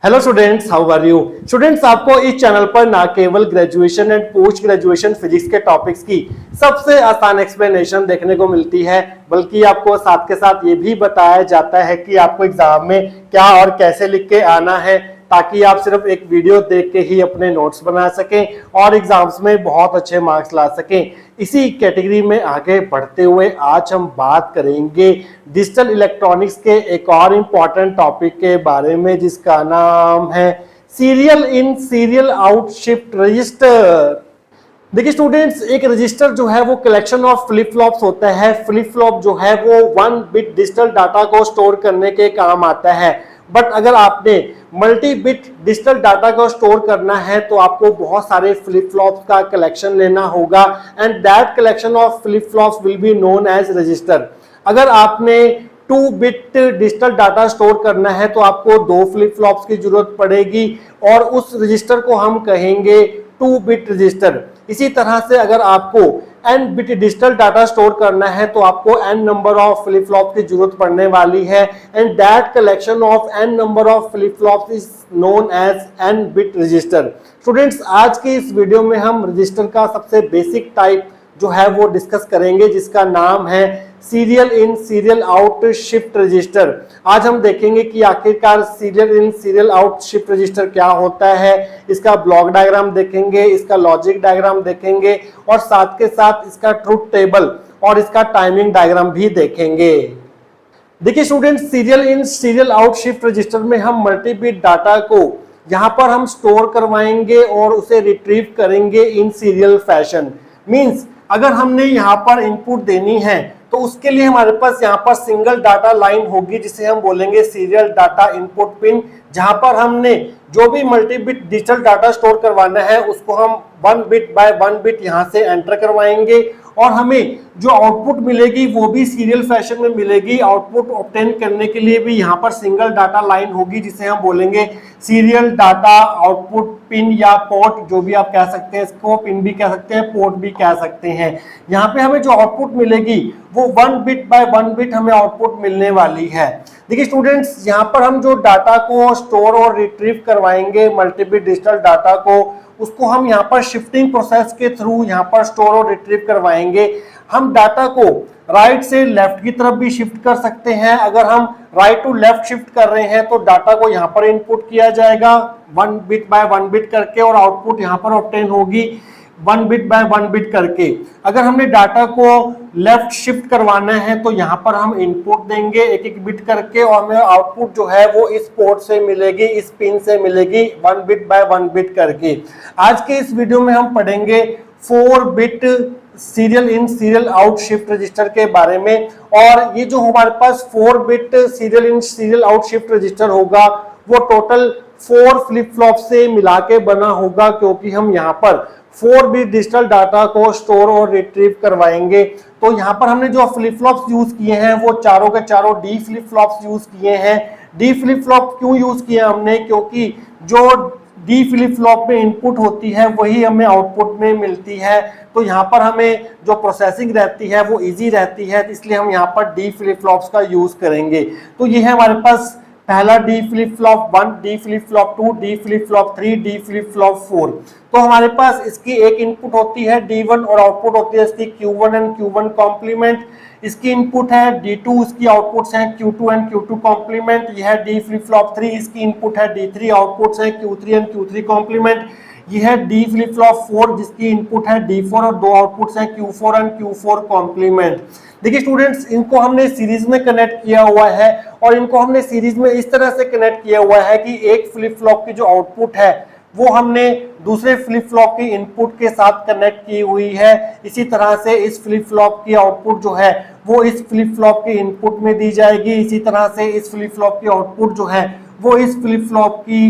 Hello students, how are you students. आपको इस channel पर ना केवल graduation and post graduation physics के टॉपिक्स की सबसे आसान एक्सप्लेनेशन देखने को मिलती है, बल्कि आपको साथ के साथ ये भी बताया जाता है कि आपको एग्जाम में क्या और कैसे लिख के आना है, ताकि आप सिर्फ एक वीडियो देख के ही अपने नोट्स बना सकें और एग्जाम्स में बहुत अच्छे मार्क्स ला सकें। इसी कैटेगरी में आगे बढ़ते हुए आज हम बात करेंगे डिजिटल इलेक्ट्रॉनिक्स के एक और इम्पॉर्टेंट टॉपिक के बारे में, जिसका नाम है serial in serial out shift register. देखिए स्टूडेंट्स, एक रजिस्टर जो है वो कलेक्शन ऑफ फ्लिप फ्लॉप्स होता है। फ्लिप फ्लॉप जो है वो 1 बिट डिजिटल डाटा को स्टोर करने के काम आता है। बट अगर आपने मल्टी बिट डिजिटल डाटा को स्टोर करना है तो आपको बहुत सारे फ्लिप फ्लॉप्स का कलेक्शन लेना होगा, and that collection of flip flops will be known as register. अगर आपने 2 बिट डिजिटल डाटा स्टोर करना है तो आपको 2 फ्लिप फ्लॉप्स की जरूरत पड़ेगी और उस रजिस्टर को हम कहेंगे 2 बिट रजिस्टर। इसी तरह से अगर आपको n bit digital data store करना है तो आपको n number of flip flop की जरूरत पड़ने वाली है, and that collection of n number of flip flops is known as n bit register. Students, आज की इस वीडियो में हम रजिस्टर का सबसे बेसिक टाइप जो है वो डिस्कस करेंगे, जिसका नाम है serial in serial out shift register. आज हम देखेंगे कि आखिरकार serial in serial out shift register क्या होता है, इसका ब्लॉक डायग्राम देखेंगे, इसका लॉजिक डायग्राम देखेंगे और साथ के साथ इसका ट्रुथ टेबल और इसका टाइमिंग डायग्राम भी देखेंगे। देखिए students, serial in serial out shift register में हम मल्टी बिट डाटा को यहाँ पर हम स्टोर करवाएंगे और उसे रिट्रीव करेंगे इन सीरियल फैशन। मीन्स अगर हमने यहाँ पर इनपुट देनी है तो उसके लिए हमारे पास यहाँ पर सिंगल डाटा लाइन होगी, जिसे हम बोलेंगे सीरियल डाटा इनपुट पिन, जहां पर हमने जो भी multi bit digital data store करवाना है उसको हम 1 बिट बाय 1 बिट यहाँ से एंटर करवाएंगे और हमें जो आउटपुट मिलेगी वो भी सीरियल फैशन में मिलेगी। आउटपुट ऑब्टेन करने के लिए भी यहाँ पर सिंगल डाटा लाइन होगी, जिसे हम बोलेंगे सीरियल डाटा आउटपुट पिन या पोर्ट, जो भी आप कह सकते हैं। इसको पिन भी कह सकते हैं, पोर्ट भी कह सकते हैं। यहाँ पे हमें जो आउटपुट मिलेगी वो 1 बिट बाय 1 बिट हमें आउटपुट मिलने वाली है। देखिए स्टूडेंट्स, यहाँ पर हम जो डाटा को स्टोर और रिट्रीव करवाएंगे मल्टी बिट डिजिटल डाटा को, उसको हम यहाँ पर शिफ्टिंग प्रोसेस के थ्रू यहाँ पर स्टोर और रिट्रीव करवाएंगे। हम डाटा को राइट से लेफ्ट की तरफ भी शिफ्ट कर सकते हैं। अगर हम राइट टू लेफ्ट शिफ्ट कर रहे हैं तो डाटा को यहाँ पर इनपुट किया जाएगा 1 बिट बाय 1 बिट करके और आउटपुट यहाँ पर ऑब्टेन होगी 1 बिट बाय 1 बिट करके। अगर हमने डाटा को लेफ्ट शिफ्ट करवाना है तो यहाँ पर हम इनपुट देंगे एक एक बिट करके और हमें आउटपुट जो है वो इस पोर्ट से मिलेगी, इस पिन से मिलेगी 1 बिट बाय 1 बिट करके। आज के इस वीडियो में हम पढ़ेंगे 4 bit serial in serial out shift register के बारे में। और ये जो हमारे पास 4 bit serial in serial out shift register होगा वो टोटल 4 फ्लिप फ्लॉप से मिला के बना होगा, क्योंकि हम यहाँ पर 4 बिट डिजिटल डाटा को स्टोर और रिट्रीव करवाएंगे। तो यहाँ पर हमने जो फ्लिप फ्लॉप्स यूज किए हैं वो चारों के चारों डी फ्लिप फ्लॉप्स यूज किए हैं। डी फ्लिप फ्लॉप क्यों यूज किए हमने, क्योंकि जो डी फ्लिप फ्लॉप में इनपुट होती है वही हमें आउटपुट में मिलती है, तो यहाँ पर हमें जो प्रोसेसिंग रहती है वो इजी रहती है, इसलिए हम यहाँ पर डी फ्लिप फ्लॉप्स का यूज करेंगे। तो ये है हमारे पास पहला D flip flop 1, D flip flop 2, D flip flop 3, D flip flop 4। तो हमारे पास इसकी एक इनपुट होती है D1 और आउटपुट होती है इसकी Q1 एंड Q1 कॉम्प्लीमेंट। इसकी इनपुट है D2, इसकी आउटपुट्स हैं Q2 एंड Q2 कॉम्प्लीमेंट। यह है डी फ्लिप फ्लॉप 3, इसकी इनपुट है D3, आउटपुट्स हैं Q3 एंड Q3 कॉम्प्लीमेंट। यह है डी फ्लिप फ्लॉप 4, जिसकी इनपुट है D4 और 2 आउटपुट्स हैं Q4 एंड Q4 कॉम्प्लीमेंट। देखिए स्टूडेंट्स, इनको हमने सीरीज में कनेक्ट किया हुआ है और इनको हमने सीरीज में इस तरह से कनेक्ट किया हुआ है कि एक फ्लिप फ्लॉप की जो आउटपुट है वो हमने दूसरे फ्लिप फ्लॉप की इनपुट के साथ कनेक्ट की हुई है। इसी तरह से इस फ्लिप फ्लॉप की आउटपुट जो है वो इस फ्लिप फ्लॉप की इनपुट में दी जाएगी। इसी तरह से इस फ्लिप फ्लॉप की आउटपुट जो है वो इस फ्लिप फ्लॉप की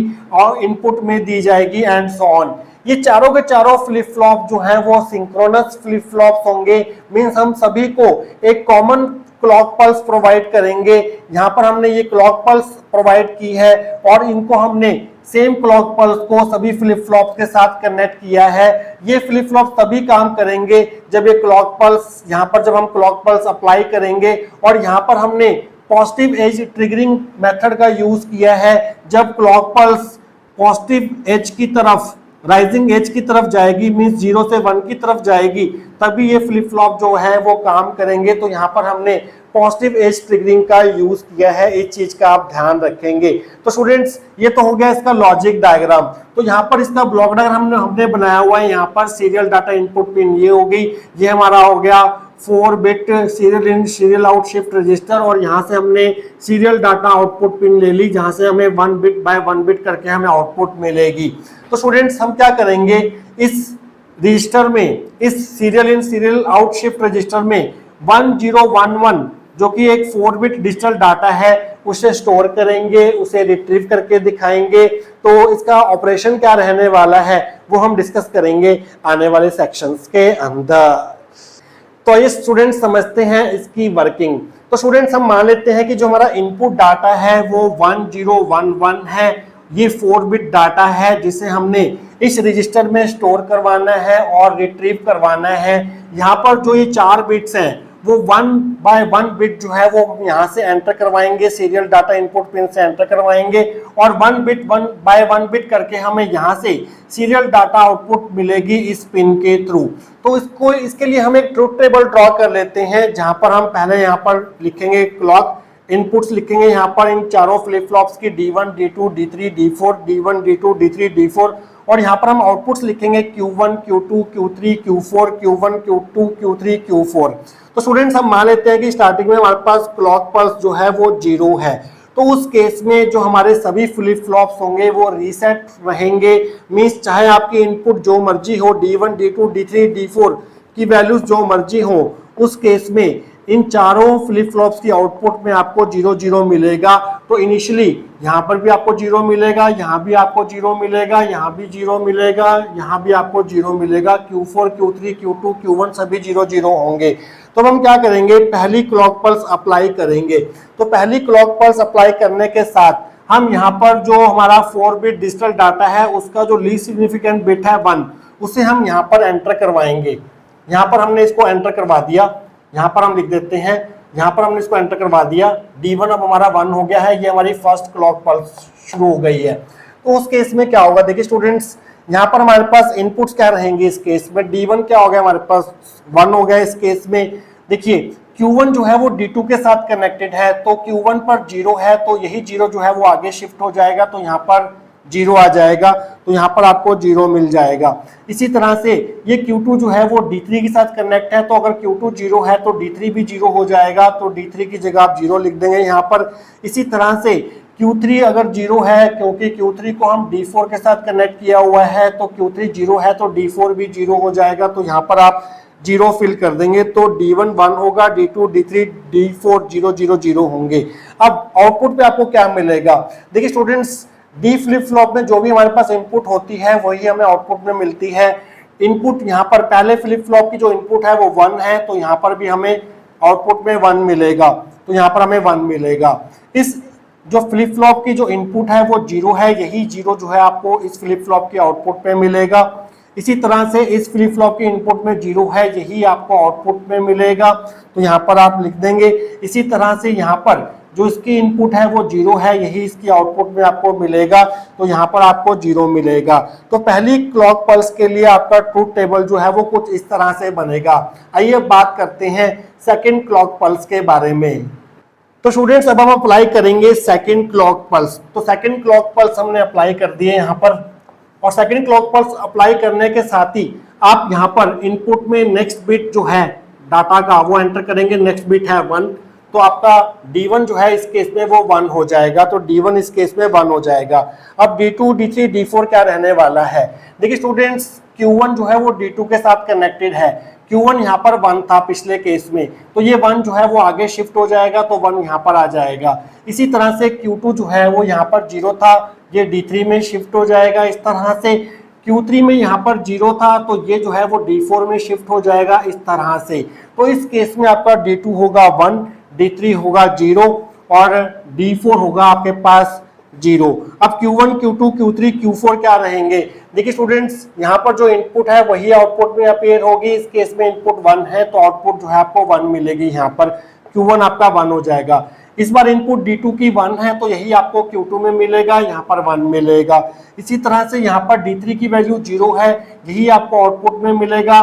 इनपुट में दी जाएगी, एंड सो ऑन। ये चारों के चारों फ्लिप फ्लॉप जो हैं वो सिंक्रोनस फ्लिप फ्लॉप्स होंगे। मींस हम सभी को एक कॉमन क्लॉक पल्स प्रोवाइड करेंगे। यहाँ पर हमने ये क्लॉक पल्स प्रोवाइड की है और इनको हमने सेम क्लॉक पल्स को सभी फ्लिप फ्लॉप के साथ कनेक्ट किया है। ये फ्लिप फ्लॉप तभी काम करेंगे जब ये क्लॉक पल्स, यहाँ पर जब हम क्लॉक पल्स अप्लाई करेंगे और यहाँ पर हमने पॉजिटिव एज ट्रिगरिंग मेथड का यूज किया है। जब क्लॉक पल्स पॉजिटिव एज की तरफ, राइजिंग एज की तरफ जाएगी, मींस 0 से 1 की तरफ जाएगी, तभी ये फ्लिप फ्लॉप जो है वो काम करेंगे। तो यहाँ पर हमने पॉजिटिव एज ट्रिगरिंग का यूज किया है, इस चीज का आप ध्यान रखेंगे। तो स्टूडेंट्स ये तो हो गया इसका लॉजिक डायग्राम। तो यहाँ पर इसका ब्लॉक डायग्राम हमने बनाया हुआ है। यहाँ पर सीरियल डाटा इनपुट पिन ये हो गई, ये हमारा हो गया 4 bit serial in serial out shift register, और यहाँ से हमने सीरियल डाटा आउटपुट पिन ले ली, जहाँ से हमें 1 बिट बाय 1 बिट करके हमें आउटपुट मिलेगी। तो स्टूडेंट्स हम क्या करेंगे, इस रजिस्टर में, इस serial in serial out shift register में 1011 जो कि एक 4 बिट डिजिटल डाटा है उसे स्टोर करेंगे, उसे रिट्रीव करके दिखाएंगे। तो इसका ऑपरेशन क्या रहने वाला है वो हम डिस्कस करेंगे आने वाले सेक्शंस के अंदर। तो ये स्टूडेंट्स समझते हैं इसकी वर्किंग। तो स्टूडेंट्स हम मान लेते हैं कि जो हमारा इनपुट डाटा है वो 1011 है, ये 4 बिट डाटा है जिसे हमने इस रजिस्टर में स्टोर करवाना है और रिट्रीव करवाना है। यहाँ पर जो ये 4 बिट्स हैं वो 1 बाय 1 बिट जो है वो यहाँ से एंटर करवाएंगे, सीरियल डाटा इनपुट पिन से एंटर करवाएंगे, और 1 बिट 1 बाय 1 बिट करके हमें यहाँ से सीरियल डाटा आउटपुट मिलेगी इस पिन के थ्रू। तो इसके लिए हम एक ट्रुथ टेबल ड्रॉ कर लेते हैं, जहां पर हम पहले यहाँ पर लिखेंगे क्लॉक इनपुट्स, लिखेंगे यहाँ पर इन चारों फ्लिप फ्लॉप्स की D1, D2, D3, D4, D1, D2, D3, D4, और यहाँ पर हम आउटपुट्स लिखेंगे Q1, Q2, Q3, Q4, Q1, Q2, Q3, Q4। तो स्टूडेंट्स हम मान लेते हैं कि स्टार्टिंग में हमारे पास क्लॉक पल्स जो है वो 0 है, तो उस केस में जो हमारे सभी फ्लिप फ्लॉप्स होंगे वो रीसेट रहेंगे। मींस चाहे आपकी इनपुट जो मर्जी हो, D1, D2, D3, D4 की वैल्यूज जो मर्जी हो, उस केस में इन चारों फ्लिप फ्लॉप्स की आउटपुट में आपको 0 0 मिलेगा। तो इनिशियली यहाँ पर भी आपको 0 मिलेगा, यहाँ भी आपको 0 मिलेगा, यहाँ भी 0 मिलेगा, यहाँ भी आपको 0 मिलेगा। Q4, Q3, Q2, Q1 सभी 0 0 होंगे। तो हम क्या करेंगे, पहली क्लॉक पल्स अप्लाई करेंगे। तो पहली क्लॉक पल्स अप्लाई करने के साथ हम यहाँ पर जो हमारा 4 बिट डिजिटल डाटा है उसका जो लीस्ट सिग्निफिकेंट बिट है 1, उसे हम यहाँ पर एंटर करवाएंगे। यहाँ पर हमने इसको एंटर करवा दिया, यहाँ पर हम लिख देते हैं, यहाँ पर हमने इसको एंटर करवा दिया। D1 अब हमारा 1 हो गया है, ये हमारी फर्स्ट क्लॉक पल्स शुरू हो गई है। तो उस केस में क्या होगा, देखिए स्टूडेंट्स यहाँ पर हमारे पास इनपुट्स क्या रहेंगे इस केस में, D1 क्या हो गया हमारे पास 1 हो गया इस केस में। देखिए Q1 जो है वो D2 के साथ कनेक्टेड है, तो Q1 पर 0 है, तो यही 0 जो है वो आगे शिफ्ट हो जाएगा, तो यहाँ पर 0 आ जाएगा, तो यहाँ पर आपको 0 मिल जाएगा। इसी तरह से ये Q2 जो है वो D3 के साथ कनेक्ट है, तो अगर Q2 0 है तो D3 भी 0 हो जाएगा, तो D3 की जगह आप 0 लिख देंगे यहाँ पर। इसी तरह से Q3 अगर 0 है, क्योंकि Q3 को हम D4 के साथ कनेक्ट किया हुआ है, तो Q3 0 है तो D4 भी 0 हो जाएगा, तो यहाँ पर आप 0 फिल कर देंगे। तो D1 1 होगा, D2 D3 D4 0 0 0 होंगे। अब आउटपुट पे आपको क्या मिलेगा, देखिए स्टूडेंट्स डी फ्लिप फ्लॉप में जो भी हमारे पास इनपुट होती है वही हमें आउटपुट में मिलती है। इनपुट यहाँ पर पहले फ्लिप फ्लॉप की जो इनपुट है वो 1 है, तो यहाँ पर भी हमें आउटपुट में 1 मिलेगा, तो यहाँ पर हमें 1 मिलेगा। इस जो फ्लिप फ्लॉप की जो इनपुट है वो 0 है, यही 0 जो है आपको इस फ्लिप फ्लॉप की आउटपुट में मिलेगा। इसी तरह से इस फ्लिप फ्लॉप की इनपुट में 0 है, यही आपको आउटपुट में मिलेगा, तो यहाँ पर आप लिख देंगे। इसी तरह से यहाँ पर जो इसकी इनपुट है वो 0 है, यही इसकी आउटपुट में आपको मिलेगा, तो यहाँ पर आपको 0 मिलेगा। तो पहली क्लॉक पल्स के लिए आपका ट्रूथ टेबल जो है वो कुछ इस तरह से बनेगा। आइए बात करते हैं सेकंड क्लॉक पल्स के बारे में। तो स्टूडेंट्स अब हम अप्लाई करेंगे सेकंड क्लॉक पल्स। तो सेकंड क्लॉक पल्स हमने अप्लाई कर दिए यहाँ पर, और सेकंड क्लॉक पल्स अप्लाई करने के साथ ही आप यहाँ पर इनपुट में नेक्स्ट बिट जो है डाटा का वो एंटर करेंगे। नेक्स्ट बिट है 1, तो आपका D1 जो है इस केस में वो 1 हो जाएगा, तो D1 इस केस में 1 हो जाएगा। अब D2 D3 D4 क्या रहने वाला है, देखिए स्टूडेंट्स Q1 जो है वो D2 के साथ कनेक्टेड है। Q1 यहाँ पर 1 था पिछले केस में, तो ये 1 जो है वो आगे शिफ्ट हो जाएगा, तो 1 यहाँ पर आ जाएगा। इसी तरह से Q2 जो है वो यहाँ पर 0 था, ये D3 में शिफ्ट हो जाएगा। इस तरह से Q3 में यहाँ पर 0 था, तो ये जो है वो D4 में शिफ्ट हो जाएगा इस तरह से। तो इस केस में आपका D2 होगा 1, D3 होगा 0 और D4 होगा आपके पास 0। अब Q1 Q2 Q3 Q4 क्या रहेंगे, देखिए स्टूडेंट्स यहाँ पर जो इनपुट है वही आउटपुट में अपीयर होगी। इस केस में इनपुट 1 है, तो आउटपुट जो है आपको 1 मिलेगी। यहाँ पर Q1 आपका 1 हो जाएगा। इस बार इनपुट D2 की 1 है तो यही आपको Q2 में मिलेगा, यहाँ पर 1 मिलेगा। इसी तरह से यहाँ पर D3 की वैल्यू 0 है, यही आपको आउटपुट में मिलेगा,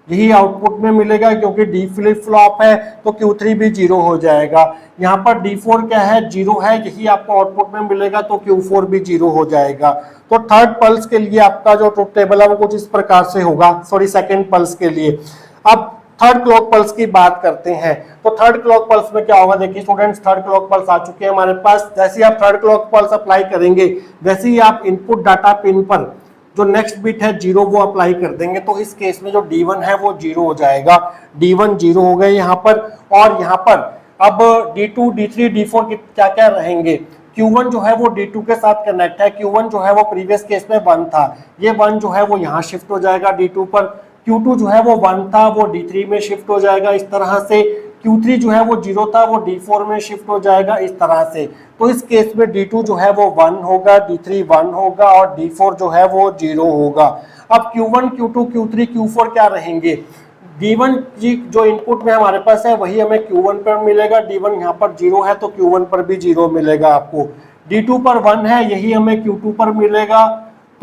यही आउटपुट में मिलेगा क्योंकि D फ्लिप फ्लॉप है तो Q3 भी 0 हो जाएगा। यहाँ पर D4 क्या है, 0 है, यही आपको आउटपुट में मिलेगा तो Q4 भी 0 हो जाएगा। तो थर्ड पल्स के लिए आपका जो ट्रुथ टेबल है वो कुछ इस प्रकार से होगा, सॉरी सेकंड पल्स के लिए। अब थर्ड क्लॉक पल्स की बात करते हैं तो थर्ड क्लॉक पल्स में क्या होगा, देखिए स्टूडेंट्स थर्ड क्लॉक पल्स आ चुके हैं हमारे पास। जैसे ही आप थर्ड क्लॉक पल्स अप्लाई करेंगे वैसे ही आप इनपुट डाटा पिन पर जो नेक्स्ट बिट है 0 वो अप्लाई कर देंगे, तो इस केस में जो D1 है वो 0 हो जाएगा। D1 0 हो गए यहाँ पर, और यहाँ पर अब D2, D3, D4 क्या क्या रहेंगे। Q1 जो है वो D2 के साथ कनेक्ट है, Q1 जो है वो प्रीवियस केस में 1 था, ये 1 जो है वो यहाँ शिफ्ट हो जाएगा D2 पर। Q2 जो है वो 1 था, वो D3 में शिफ्ट हो जाएगा इस तरह से। Q3 जो है वो 0 था, वो D4 में शिफ्ट हो जाएगा इस तरह से। तो इस केस में D2 जो है वो 1 होगा, D3 1 होगा और D4 जो है वो 0 होगा। अब Q1, Q2, Q3, Q4 क्या रहेंगे। D1 जो इनपुट में हमारे पास है वही हमें Q1 पर मिलेगा, D1 यहाँ पर 0 है तो Q1 पर भी 0 मिलेगा आपको। D2 पर 1 है, यही हमें Q2 पर मिलेगा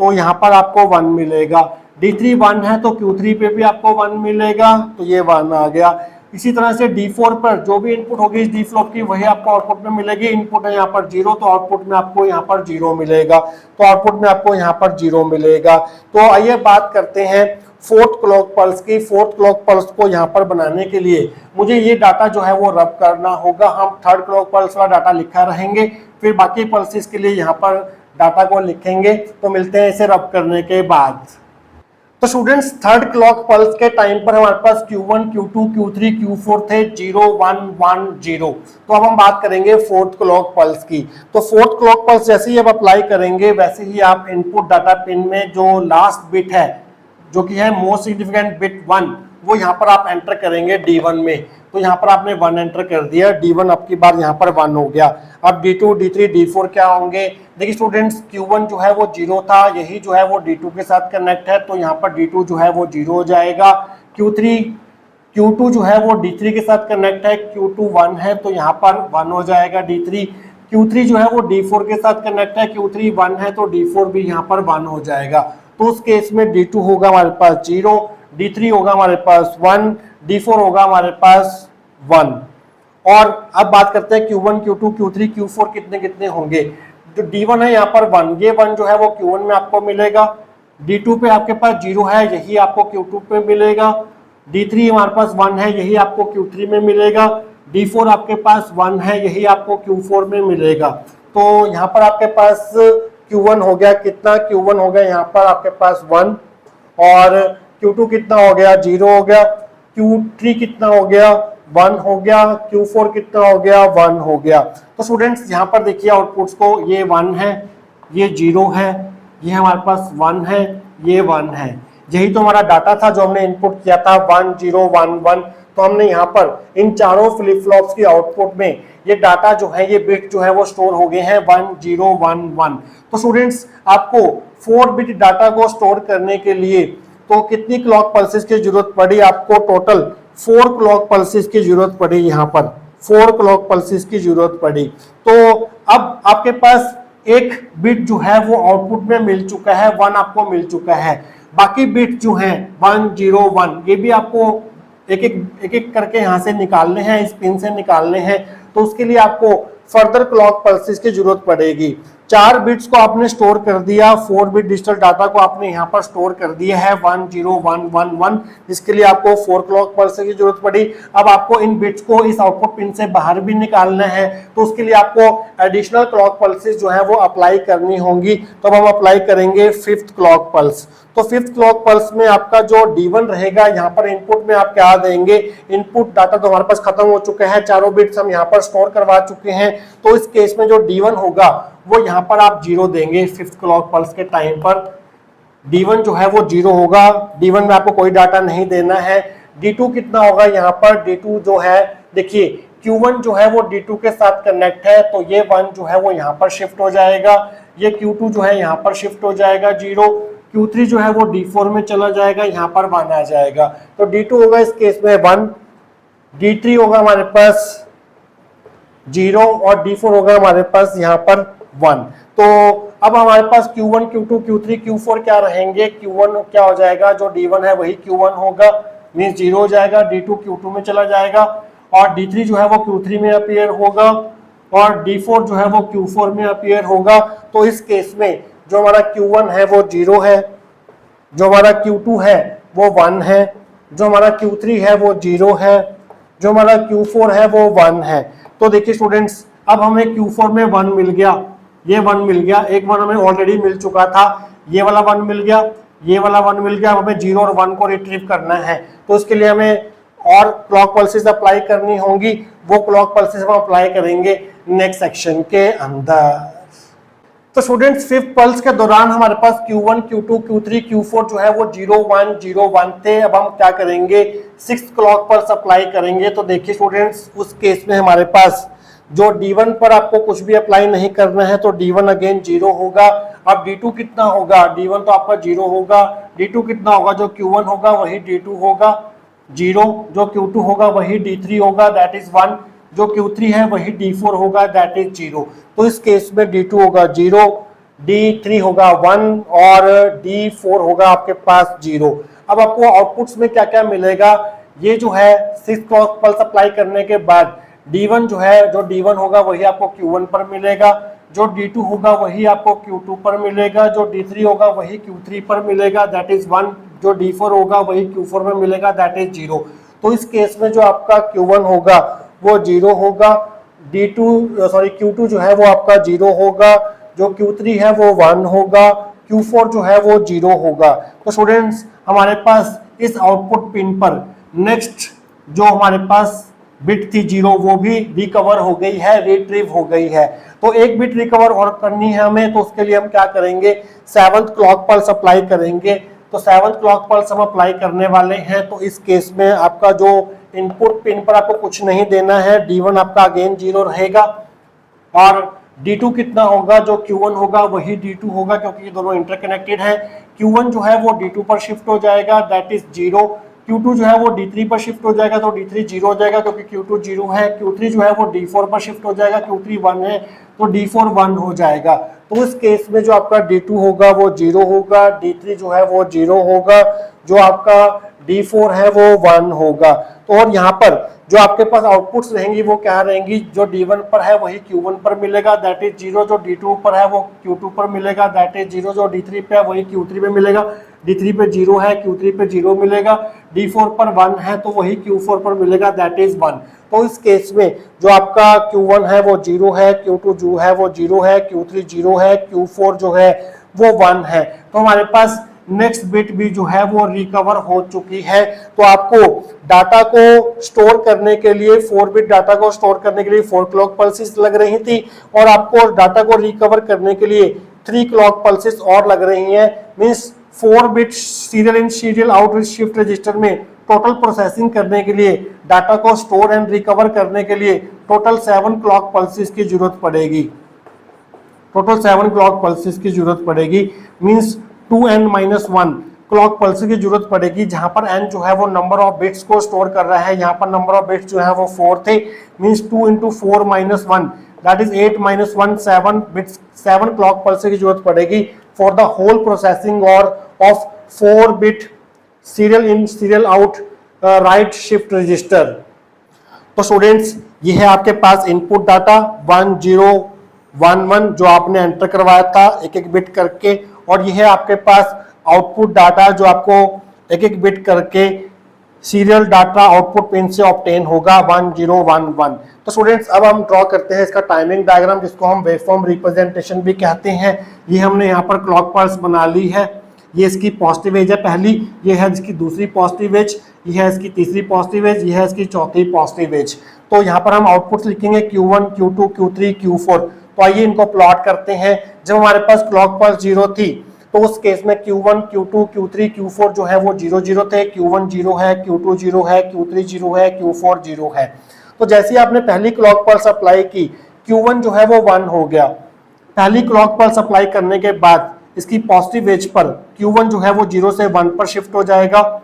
तो यहाँ पर आपको 1 मिलेगा। D3 1 है तो Q3 पे भी आपको 1 मिलेगा, तो ये 1 आ गया। इसी तरह से D4 पर जो भी इनपुट होगी इस D फ्लॉप की वही आपको आउटपुट में मिलेगी। इनपुट है यहाँ पर 0 तो आउटपुट में आपको यहाँ पर 0 मिलेगा, तो आउटपुट में आपको यहाँ पर 0 मिलेगा। तो आइए बात करते हैं फोर्थ क्लॉक पल्स की। फोर्थ क्लॉक पल्स को यहाँ पर बनाने के लिए मुझे ये डाटा जो है वो रब करना होगा। हम थर्ड क्लॉक पल्स वाला डाटा लिखा रहेंगे, फिर बाकी पल्सेस के लिए यहाँ पर डाटा को लिखेंगे। तो मिलते हैं इसे रब करने के बाद। तो स्टूडेंट्स थर्ड क्लॉक पल्स के टाइम पर हमारे पास Q1, Q2, Q3, Q4 थे 0 1 1 0। तो अब हम बात करेंगे फोर्थ क्लॉक पल्स की। तो फोर्थ क्लॉक पल्स जैसे ही आप अप्लाई करेंगे वैसे ही आप इनपुट डाटा पिन में जो लास्ट बिट है जो कि है मोस्ट सिग्निफिकेंट बिट 1, वो यहाँ पर आप एंटर करेंगे D1 में। तो यहाँ पर आपने 1 एंटर कर दिया, D1 अब की बार यहाँ पर 1 हो गया। अब D2, D3, D4 क्या होंगे। देखिए स्टूडेंट्स Q1 जो है वो 0 था, यही जो है वो D2 के साथ कनेक्ट है तो यहाँ पर D2 जो है वो 0 हो जाएगा। Q2 जो है वो D3 के साथ कनेक्ट है, Q2 1 है तो यहाँ पर 1 हो जाएगा D3। Q3 जो है वो D4 के साथ कनेक्ट है, Q3 1 है तो D4 भी यहाँ पर 1 हो जाएगा। तो उस केस में D2 होगा हमारे पास 0, D3 होगा हमारे पास 1, D4 होगा हमारे पास 1। और अब बात करते हैं Q1, Q2, Q3, Q4 कितने कितने होंगे। जो D1 है यहाँ पर 1, ये 1 जो है वो Q1 में आपको मिलेगा। D2 पे आपके पास 0 है, यही आपको Q2 पे मिलेगा। D3 हमारे पास 1 है, यही आपको Q3 में मिलेगा। D4 आपके पास 1 है, यही आपको Q4 में मिलेगा। तो यहाँ पर आपके पास Q1 हो गया कितना, Q1 हो गया यहाँ पर आपके पास 1, और Q2 कितना हो गया 0 हो गया, Q3 कितना हो गया 1 हो गया, Q4 कितना हो गया 1 हो गया। तो स्टूडेंट्स यहाँ पर देखिए आउटपुट्स को, ये 1 है, ये 0 है, ये हमारे पास 1 है, ये 1 है। यही तो हमारा डाटा था जो हमने इनपुट किया था 1 0 1 1। तो हमने यहाँ पर इन चारों फ्लिप फ्लॉप्स की आउटपुट में ये डाटा जो है, ये बिट जो है वो स्टोर हो गए हैं 1 0 1 1। तो स्टूडेंट्स आपको 4 बिट डाटा को स्टोर करने के लिए तो कितनी क्लॉक पल्सेस की जरूरत पड़ी आपको, टोटल 4 क्लॉक पल्सेस की जरूरत पड़ी। यहाँ पर 4 क्लॉक पल्सेस की जरूरत पड़ी। तो अब आपके पास एक बिट जो है वो आउटपुट में मिल चुका है, 1 आपको मिल चुका है। बाकी बिट जो है 1 0 1 ये भी आपको एक एक करके यहाँ से निकालने हैं, इस पिन से निकालने हैं। तो उसके लिए आपको फर्दर क्लॉक पल्सेस की जरूरत पड़ेगी। 4 बिट्स को आपने स्टोर कर दिया, 4 बिट डिजिटल डाटा को आपने यहाँ पर स्टोर कर दिया है 1 0 1 1 1, जिसके लिए आपको 4 क्लॉक पल्सेस की जरूरत पड़ी। अब आपको इन बिट्स को इस आउटपुट पिन से बाहर भी निकालना है, तो उसके लिए आपको एडिशनल क्लॉक पल्सेस जो है वो अप्लाई करनी होंगी। तो अब हम अप्लाई करेंगे 5th क्लॉक पल्स। तो 5th क्लॉक पल्स में आपका जो D1 रहेगा, यहाँ पर इनपुट में आप क्या देंगे, इनपुट डाटा तो हमारे पास खत्म हो चुका है, चारों बिट्स हम यहाँ पर स्टोर करवा चुके हैं। तो इस केस में जो D1 होगा वो यहाँ पर आप 0 देंगे 5th क्लॉक पल्स के टाइम पर। D1 जो है वो 0 होगा, D1 में आपको कोई डाटा नहीं देना है। D2 कितना होगा यहाँ पर, D2 जो है देखिए Q1 जो है वो D2 के साथ कनेक्ट है, तो ये 1 जो है वो यहाँ पर शिफ्ट हो जाएगा, ये Q2 जो है यहाँ पर शिफ्ट हो जाएगा 0, Q3 जो है वो D4 में चला जाएगा, यहाँ पर 1 आ जाएगा। तो D2 होगा इस केस में 1, D3 होगा हमारे पास 0 और D4 होगा हमारे पास यहाँ पर 1। तो अब हमारे पास Q1 Q2 Q3 Q4 क्या रहेंगे, Q1 क्या हो जाएगा, जो D1 है वही Q1 होगा, मीन्स 0 हो जाएगा, D2 Q2 में चला जाएगा और D3 जो है वो Q3 में अपीयर होगा और D4 जो है वो Q4 में अपीयर होगा। तो इस केस में जो हमारा Q1 है वो 0 है, जो हमारा Q2 है वो 1 है, जो हमारा Q3 है वो 0 है, जो हमारा Q4 है वो 1 है। तो देखिए स्टूडेंट्स, अब हमें Q4 में 1 मिल गया, ये 1 मिल गया, एक 1 हमें ऑलरेडी मिल चुका था, ये वाला 1 मिल गया, ये वाला 1 मिल गया। अब हमें 0 और 1 को रिट्रीव करना है, तो उसके लिए हमें और क्लॉक पल्सेस अप्लाई करनी होंगी, वो क्लॉक पल्सेस हम अप्लाई करेंगे नेक्स्ट सेक्शन के अंदर। तो स्टूडेंट्स, फिफ्थ पल्स के दौरान हमारे पास Q1 Q2 Q3 Q4 जो है वो 0 1 0 1 थे। अब हम क्या करेंगे, सिक्स्थ क्लॉक पल्स अप्लाई करेंगे। तो देखिए स्टूडेंट्स, उस केस में हमारे पास जो D1 पर आपको कुछ भी अप्लाई नहीं करना है, तो D1 अगेन 0 होगा। अब D2 कितना होगा, D1 तो आपका 0 होगा, D2 कितना होगा, जो Q1 होगा वही D2 होगा 0, जो Q2 होगा वही D3 होगा दैट इज 1, जो Q3 है वही D4 होगा दैट इज 0। तो इस केस में D2 होगा 0, D3 होगा 1 और D4 होगा आपके पास 0। अब आपको आउटपुट्स में क्या क्या मिलेगा, ये जो है सिक्स क्लॉक पल्स अप्लाई करने के बाद D1 जो है, जो D1 होगा वही आपको Q1 पर मिलेगा, जो D2 होगा वही आपको Q2 पर मिलेगा, जो D3 होगा वही Q3 पर मिलेगा दैट इज 1, जो D4 होगा वही Q4 में मिलेगा दैट इज 0। तो इस केस में जो आपका Q1 होगा वो 0 होगा, Q2 जो है वो आपका 0 होगा, जो Q3 है वो 1 होगा, Q4 जो है वो 0 होगा। तो स्टूडेंट्स, हमारे पास इस आउटपुट पिन पर नेक्स्ट जो हमारे पास बिट थी 0 वो भी रिकवर हो गई है, रिट्रीव हो गई है। तो एक बिट रिकवर और करनी है हमें, तो उसके लिए हम क्या करेंगे, सेवंथ क्लॉक पल्स अप्लाई करेंगे। तो सेवंथ क्लॉक पल्स हम अप्लाई करने वाले हैं। तो इस केस में आपका जो इनपुट पिन पर आपको कुछ नहीं देना है, D1 आपका अगेन 0 रहेगा और D2 कितना होगा, जो Q1 होगा वही D2 होगा, क्योंकि ये दोनों इंटरकनेक्टेड है। Q1 जो है वो D2 पर शिफ्ट हो जाएगा दैट इज 0, Q2 जो है वो D3 पर शिफ्ट हो जाएगा, तो D3 0 हो जाएगा क्योंकि Q2 0 है, Q3 जो है वो D4 पर शिफ्ट हो जाएगा, Q3 1 है, तो D4 1 हो जाएगा। तो इस केस में जो आपका D2 होगा वो 0 होगा, D3 जो है वो 0 होगा, जो आपका D4 है वो 1 होगा। तो और यहाँ पर जो आपके पास आउटपुट्स रहेंगी वो क्या रहेंगी, जो D1 पर है वही Q1 पर मिलेगा दैट इज 0, जो D2 पर है वो Q2 पर मिलेगा दैट इज 0, जो D3 पे है वही Q3 पे मिलेगा, D3 पे 0 है, Q3 पे 0 मिलेगा, D4 पर 1 है तो वही Q4 पर मिलेगा दैट इज 1। तो इस केस में जो आपका Q1 है वो 0 है, Q2 जो है वो 0 है, Q3 0 है, Q4 जो है वो 1 है। तो हमारे पास नेक्स्ट बिट भी जो है वो रिकवर हो चुकी है। तो आपको डाटा को स्टोर करने के लिए 4 बिट डाटा को स्टोर करने के लिए 4 क्लॉक पल्सेस लग रही थी और आपको डाटा को रिकवर करने के लिए 3 क्लॉक पल्सेस और लग रही हैं। Means 4 bit serial in serial out shift register में टोटल प्रोसेसिंग करने के लिए, डाटा को स्टोर एंड रिकवर करने के लिए टोटल 7 क्लॉक पल्सेस की जरूरत पड़ेगी, टोटल 7 क्लॉक पल्सेस की जरूरत पड़ेगी। मींस 2n-1 क्लॉक पल्स की जरूरत पड़ेगी, जहां पर n जो है वो नंबर ऑफ बिट्स को स्टोर कर रहा है, यहाँ पर नंबर ऑफ बिट्स जो है वो 4 थे। Means 2 × 4 - 1 that is 8 - 1 7 bits, 7 clock pulse की जरूरत पड़ेगी फॉर द होल प्रोसेसिंग और of 4 bit serial in serial out right shift register. तो स्टूडेंट्स, ये है आपके पास इनपुट डाटा 1 0 1 1 जो आपने एंटर करवाया था एक एक बिट करके, और यह है आपके पास आउटपुट डाटा जो आपको एक एक बिट करके सीरियल डाटा आउटपुट पिन से ऑब्टेन होगा 1 0 1 1। तो स्टूडेंट्स, अब हम ड्रॉ करते हैं इसका टाइमिंग डायग्राम, जिसको हम वेवफॉर्म रिप्रेजेंटेशन भी कहते हैं। ये हमने यहाँ पर क्लॉक पल्स बना ली है, ये इसकी पॉजिटिव एज है पहली, ये है इसकी दूसरी पॉजिटिव एज, ये है इसकी तीसरी पॉजिटिव एज, ये है इसकी चौथी पॉजिटिव एज। तो यहाँ पर हम आउटपुट्स लिखेंगे Q1 Q2 Q3 Q4। तो आइए इनको प्लॉट करते हैं। जब हमारे पास क्लॉक पल्स 0 थी तो उस केस में Q1 Q2 Q3 Q4 जो है वो 0 0 थे, Q1 0 है, Q2 0 है, Q3 0 है, Q4 0 है। तो जैसे ही आपने पहली क्लॉक पल्स अप्लाई की, Q1 जो है वो 1 हो गया। पहली क्लॉक पल्स अप्लाई करने के बाद इसकी पॉजिटिव एज पर Q1 जो है वो 0 से 1 पर शिफ्ट हो जाएगा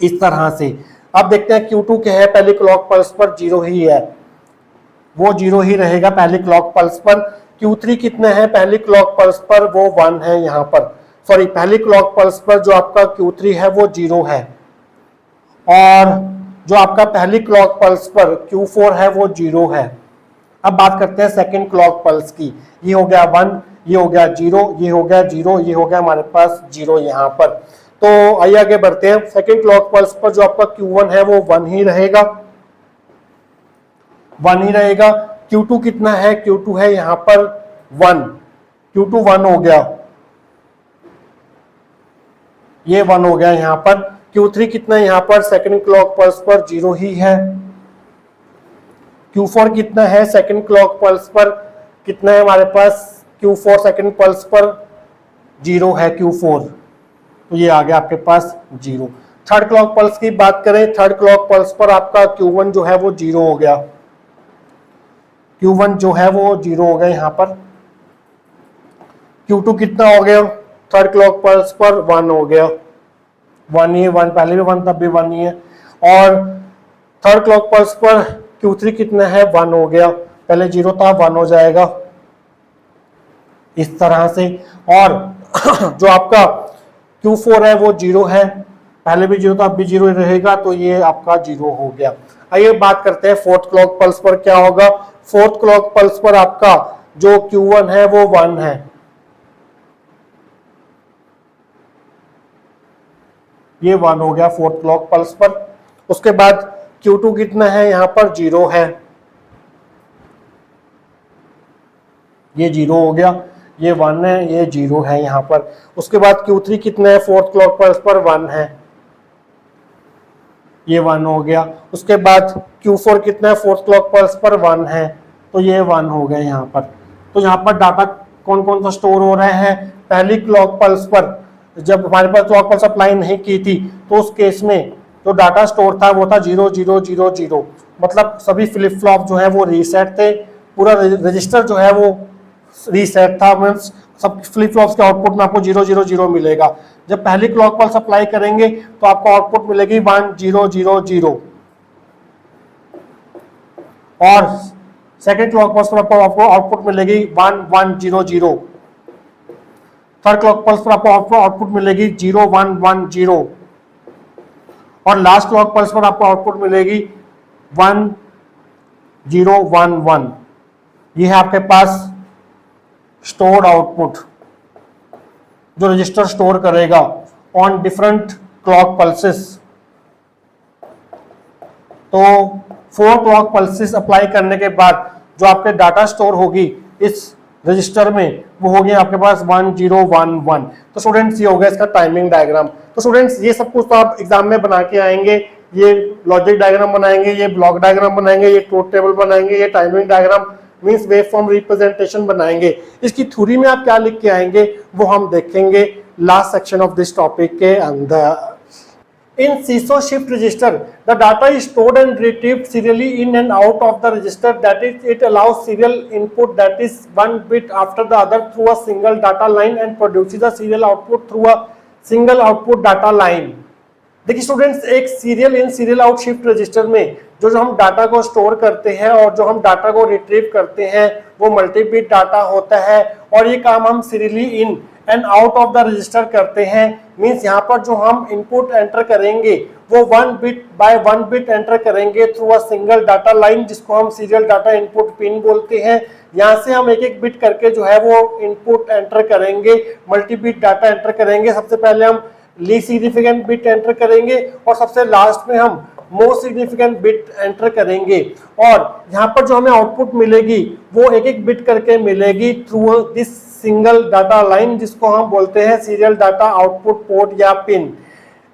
इस तरह से। अब देखते हैं Q2 क्या है, पहली क्लॉक पल्स पर 0 ही है, वो 0 ही रहेगा पहली क्लॉक पल्स पर। Q3 कितना है पहली क्लॉक पल्स पर, वो 1 है यहाँ पर, सॉरी पहली क्लॉक पल्स पर जो आपका Q3 है वो 0 है, और जो आपका पहली क्लॉक पल्स पर Q4 है वो 0 है। अब बात करते हैं सेकंड क्लॉक पल्स की। ये हो गया 1, ये हो गया 0, ये हो गया 0, ये हो गया हमारे पास 0 यहाँ पर। तो आइए आगे बढ़ते हैं। सेकंड क्लॉक पल्स पर जो आपका Q1 है वो 1 ही रहेगा, 1 ही रहेगा। Q2 कितना है, Q2 है यहाँ पर 1, Q2 1 हो गया, ये 1 हो गया यहाँ पर। Q3 कितना है यहाँ पर सेकंड क्लॉक पल्स पर 0 ही है। Q4 कितना है सेकंड क्लॉक पल्स पर, कितना है हमारे पास Q4 सेकंड पल्स पर 0 है Q4, तो ये आ गया आपके पास 0। थर्ड क्लॉक पल्स की बात करें, थर्ड क्लॉक पल्स पर आपका Q1 जो है वो 0 हो गया, Q1 जो है वो 0 हो गया यहाँ पर। Q2 कितना हो गया थर्ड क्लॉक पल्स पर, 1 हो गया, 1 ही, 1 पहले भी 1 तब भी 1 ही है। और थर्ड क्लॉक पल्स पर Q3 कितना है, 1 हो गया, पहले 0 था 1 हो जाएगा इस तरह से। और जो आपका Q4 है वो 0 है, पहले भी 0 था अब भी 0 रहेगा, तो ये आपका 0 हो गया। आइए बात करते हैं फोर्थ क्लॉक पल्स पर क्या होगा। फोर्थ क्लॉक पल्स पर आपका जो Q1 है वो 1 है, ये 1 हो गया फोर्थ क्लॉक पल्स पर। उसके बाद Q2 कितना है यहाँ पर, 0 है, ये 0 हो गया, ये 1 है, ये 0 है यहाँ पर। उसके बाद Q3 कितना है फोर्थ क्लॉक पल्स पर, 1 है, ये 1 हो गया। उसके बाद Q4 कितना है फोर्थ क्लॉक पल्स पर, 1 है, तो ये 1 हो गया यहाँ पर। तो यहाँ पर डाटा कौन कौन सा स्टोर हो रहा है, पहली क्लॉक पल्स पर जब हमारे पास क्लॉक पल्स अप्लाई नहीं की थी तो उस केस में जो डाटा स्टोर था वो था 0 0 0 0, मतलब सभी फ्लिप फ्लॉप जो है वो रीसेट थे, पूरा रजिस्टर जो है वो रीसेट था, मींस सब फ्लिप फ्लॉप्स के आउटपुट में आपको 0 0 0 मिलेगा। जब पहली क्लॉक पल्स अप्लाई करेंगे तो आपको आउटपुट मिलेगी 1 0 0 0, और सेकंड क्लॉक पल्स पर आपको आउटपुट मिलेगी 1 1 0 0, थर्ड क्लॉक पल्स पर आपको आउटपुट मिलेगी 0 1 1 0, और लास्ट क्लॉक पल्स पर आपको आउटपुट मिलेगी 1 0 1 1। ये है आपके पास स्टोर्ड आउटपुट जो रजिस्टर स्टोर करेगा ऑन डिफरेंट क्लॉक पल्सेस। तो 4 क्लॉक पल्सेस अप्लाई करने के बाद जो आपके डाटा स्टोर होगी इस रजिस्टर में वो होगी आपके पास 1 0 1 1। तो स्टूडेंट्स ये हो गया इसका टाइमिंग डायग्राम। तो स्टूडेंट्स ये सब कुछ तो आप एग्जाम में बना के आएंगे, ये लॉजिक डायग्राम बनाएंगे, ये ब्लॉक डायग्राम बनाएंगे, ये ट्रूथ टेबल बनाएंगे, ये timing diagram means wave form representation बनाएंगे। इसकी थ्योरी में आप क्या लिख के आएंगे वो हम देखेंगे last section of this topic के अंदर। In CISO shift register, the data is stored and retrieved serially in and out of the register. That is, it allows serial input, that is one bit after the other through a single data line, and produces a serial output through a single output data line. देखिए students, एक serial in serial out shift register में जो हम data को store करते हैं और जो हम डाटा को रिट्रीव करते हैं वो मल्टी बिट डाटा होता है, और ये काम हम serially in and out of the register करते हैं। मींस यहाँ पर जो हम इनपुट एंटर करेंगे वो 1 बिट बाय 1 बिट एंटर करेंगे through a single data line, जिसको हम सीरियल डाटा इनपुट पिन बोलते हैं। यहाँ से हम एक एक बिट करके जो है वो इनपुट एंटर करेंगे, मल्टी बिट डाटा एंटर करेंगे। सबसे पहले हम लीस्ट सिग्निफिकेंट बिट एंटर करेंगे और सबसे लास्ट में हम मोस्ट सिग्निफिकेंट बिट एंटर करेंगे, और यहाँ पर जो हमें आउटपुट मिलेगी वो एक एक बिट करके मिलेगी through this single data line, जिसको हम बोलते हैं सीरियल डाटा आउटपुट पोर्ट या pin.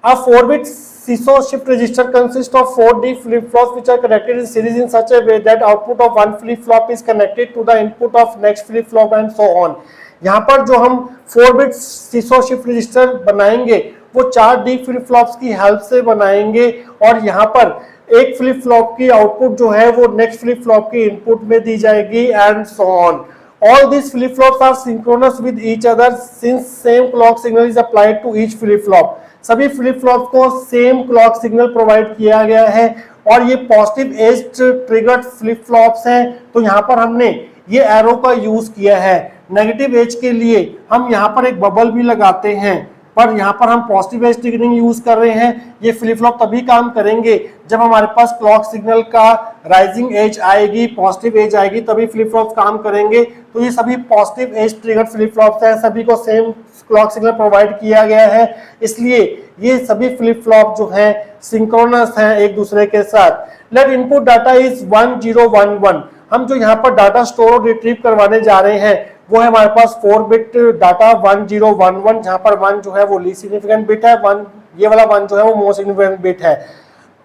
A 4-bit CISO shift register consists of 4D flip-flops which are connected in series in such a way that output of one flip-flop is connected to the input of next flip-flop and so on. यहाँ पर जो हम 4-bit CISO shift register बनाएंगे वो 4D flip-flops की help से बनाएंगे, और यहाँ पर एक flip-flop की आउटपुट जो है वो नेक्स्ट flip-flop की इनपुट में दी जाएगी and so on. All these flip-flops are synchronous with each other since same clock signal is applied to each flip-flop. सभी फ्लिप फ्लॉप को सेम क्लॉक सिग्नल प्रोवाइड किया गया है और ये positive edge triggered flip flops हैं, तो यहाँ पर हमने ये एरो का यूज किया है। नेगेटिव एज के लिए हम यहाँ पर एक बबल भी लगाते हैं, पर यहाँ पर हम पॉजिटिव एज ट्रिगरिंग यूज कर रहे हैं। ये फ्लिप फ्लॉप तभी काम करेंगे जब हमारे पास क्लॉक सिग्नल का राइजिंग एज आएगी, पॉजिटिव एज आएगी, तभी फ्लिप फ्लॉप काम करेंगे। तो ये सभी positive edge triggered flip flops हैं, सभी को सेम क्लॉक सिग्नल प्रोवाइड किया गया है, इसलिए ये सभी फ्लिप फ्लॉप जो हैं सिंक्रोनस हैं एक दूसरे के साथ। Let input data is 1011। हम जो यहाँ पर डाटा स्टोर और रिट्रीव करवाने जा रहे हैं वो है हमारे पास 4 बिट डाटा 1011, जहां पर 1 जो है वो लीस्ट सिग्निफिकेंट बिट है, 1 ये वाला 1 जो है वो मोस्ट सिग्निफिकेंट बिट है।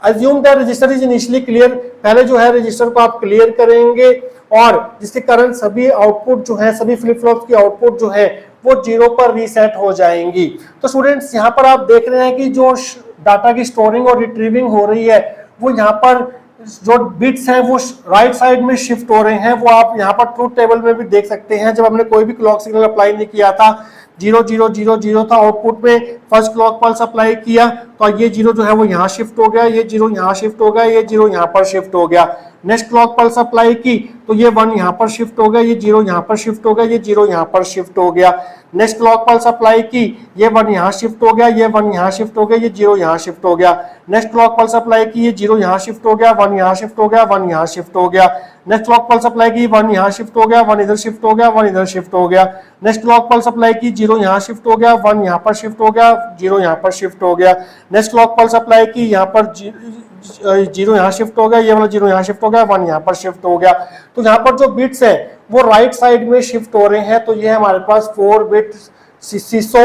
Assume that register is initially clear, पहले जो है रजिस्टर को आप क्लियर करेंगे और जिसके कारण सभी आउटपुट जो है, सभी फ्लिप फ्लॉप्स की आउटपुट जो है वो 0 पर रीसेट हो जाएंगी। तो स्टूडेंट्स यहाँ पर आप देख रहे हैं कि जो डाटा की स्टोरिंग और रिट्रीविंग हो रही है वो यहाँ पर जो बिट्स हैं वो राइट साइड में शिफ्ट हो रहे हैं, वो आप यहाँ पर ट्रूथ टेबल में भी देख सकते हैं। जब हमने कोई भी क्लॉक सिग्नल अप्लाई नहीं किया था, 0000 था आउटपुट में, फर्स्ट क्लॉक पल्स अप्लाई किया तो ये 0 जो है वो यहाँ शिफ्ट हो गया, ये 0 यहाँ शिफ्ट हो गया, ये 0 यहाँ पर शिफ्ट हो गया। नेक्स्ट क्लॉक पल्स अप्लाई की तो ये 1 यहाँ पर शिफ्ट हो गया, ये 0 यहाँ पर शिफ्ट हो गया, ये 0 यहाँ पर शिफ्ट हो गया। नेक्स्ट क्लॉक पल्स अप्लाई की, ये 1 यहाँ शिफ्ट हो गया, ये 1 यहाँ शिफ्ट हो गया, ये 0 यहाँ शिफ्ट हो गया। नेक्स्ट क्लॉक पल्स अप्लाई की, ये 0 यहाँ शिफ्ट हो गया, 1 यहाँ शिफ्ट हो गया, 1 यहाँ शिफ्ट हो गया। नेक्स्ट क्लॉक पल्स अप्लाई की, 1 यहाँ शिफ्ट हो गया, 1 इधर शिफ्ट हो गया, 1 इधर शिफ्ट हो गया। नेक्स्ट क्लॉक पल्स अप्लाई की, 0 यहाँ शिफ्ट हो गया, 1 यहाँ पर शिफ्ट हो गया, 0 यहाँ पर शिफ्ट हो गया। नेक्स्ट क्लॉक पल्स अप्लाई की, यहाँ पर 0 यहाँ शिफ्ट हो गया, ये वाला 0 यहाँ शिफ्ट हो गया, 1 यहाँ पर शिफ्ट हो गया। तो यहाँ पर जो बिट्स है वो राइट साइड में शिफ्ट हो रहे हैं, तो ये हमारे पास 4 बिट सीसो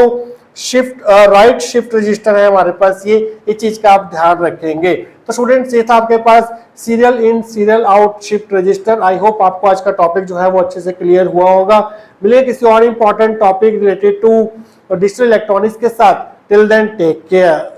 शिफ्ट राइट शिफ्ट रजिस्टर है हमारे पास। ये चीज का आप ध्यान रखेंगे। तो स्टूडेंट्स ये था आपके पास serial in serial out shift register. I hope आपको आज का टॉपिक जो है वो अच्छे से क्लियर हुआ होगा। मिलेंगे किसी और important topic related to digital electronics के साथ। Till then take care.